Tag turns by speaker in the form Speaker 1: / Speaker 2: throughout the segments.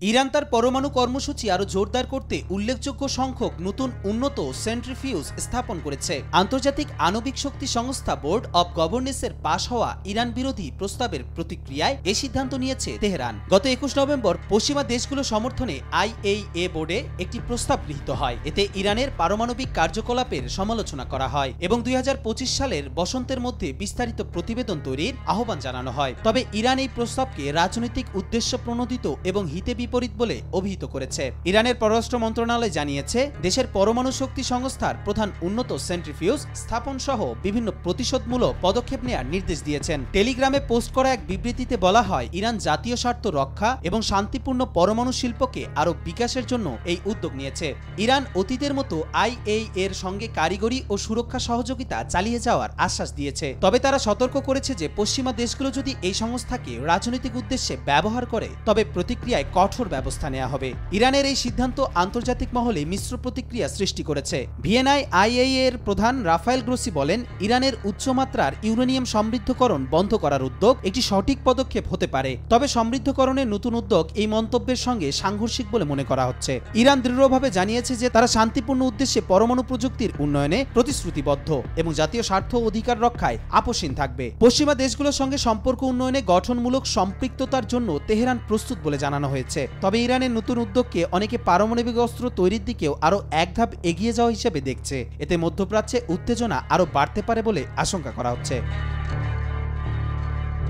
Speaker 1: Iran তার পরমাণু কর্মসূচি আরো জোরদার করতে উল্লেখযোগ্য সংখ্যক নতুন উন্নত সেন্ট্রিফিউজ স্থাপন করেছে। আন্তর্জাতিক আণবিক শক্তি সংস্থা বোর্ড অব গভর্নেন্সের পাশ হওয়া ইরান বিরোধী প্রস্তাবের প্রতিক্রিয়ায় এ সিদ্ধান্ত নিয়েছে তেহরান। গত 21 নভেম্বর পশ্চিমা দেশগুলো সমর্থনে IAEA বোর্ডে একটি প্রস্তাব গৃহীত হয়। এতে ইরানের পারমাণবিক কার্যকলাপের সমালোচনা করা হয় এবং 2025 সালের বসন্তের মধ্যে বিস্তারিত প্রতিবেদন তৈরির আহ্বান জানানো হয়। তবে ইরান এই প্রস্তাবকে রাজনৈতিক উদ্দেশ্য প্রণোদিত এবং হিতে বিপরীত বলে অভিহিত করেছে। ইরানের পররাষ্ট্র মন্ত্রণালয় জানিয়েছে, দেশের পরমাণু শক্তি সংস্থার প্রধান উন্নত সেন্ট্রিফিউজ স্থাপন সহ বিভিন্ন প্রতিশোধমূলক পদক্ষেপ নেওয়ার নির্দেশ দিয়েছেন। টেলিগ্রামে পোস্ট করা এক বিবৃতিতে বলা হয়, ইরান জাতীয় স্বার্থ রক্ষা এবং শান্তিপূর্ণ পরমাণু শিল্পকে আরও বিকাশের জন্য এই উদ্যোগ নিয়েছে। ইরান অতীতের মতো IAEA এর সঙ্গে কারিগরি ও সুরক্ষা সহযোগিতা চালিয়ে যাওয়ার আশ্বাস দিয়েছে। তবে তারা সতর্ক করেছে যে পশ্চিমা দেশগুলো যদি এই সংস্থাকে রাজনৈতিক উদ্দেশ্যে ব্যবহার করে তবে প্রতিক্রিয়ায় কঠোর ব্যবস্থা নেওয়া হবে। ইরানের এই সিদ্ধান্ত আন্তর্জাতিক মহলে মিশ্র প্রতিক্রিয়া সৃষ্টি করেছে। ভিয়েনায় IAEA এর প্রধান রাফায়েল গ্রোসি বলেন, ইরানের উচ্চমাত্রার ইউরেনিয়াম সমৃদ্ধকরণ বন্ধ করার উদ্যোগ একটি সঠিক পদক্ষেপ হতে পারে। তবে সমৃদ্ধকরণের নতুন উদ্যোগ এই মন্তব্যের সঙ্গে সাংঘর্ষিক বলে মনে করা হচ্ছে। ইরান দৃঢ়ভাবে জানিয়েছে যে তারা শান্তিপূর্ণ উদ্দেশ্যে পরমাণু প্রযুক্তির উন্নয়নে প্রতিশ্রুতিবদ্ধ এবং জাতীয় স্বার্থ ও অধিকার রক্ষায় আপোষহীন থাকবে। পশ্চিমা দেশগুলোর সঙ্গে সম্পর্ক উন্নয়নে গঠনমূলক সম্পৃক্ততার জন্য তেহরান প্রস্তুত বলে জানানো হয়েছে। তবে ইরানের নতুন উদ্যোগকে অনেকে পারমাণবিক অস্ত্র তৈরির দিকেও আরও এক ধাপ এগিয়ে যাওয়া হিসেবে দেখছে। এতে মধ্যপ্রাচ্যে উত্তেজনা আরও বাড়তে পারে বলে আশঙ্কা করা হচ্ছে।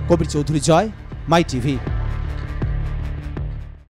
Speaker 1: কবির চৌধুরী, জয়, মাই টিভি।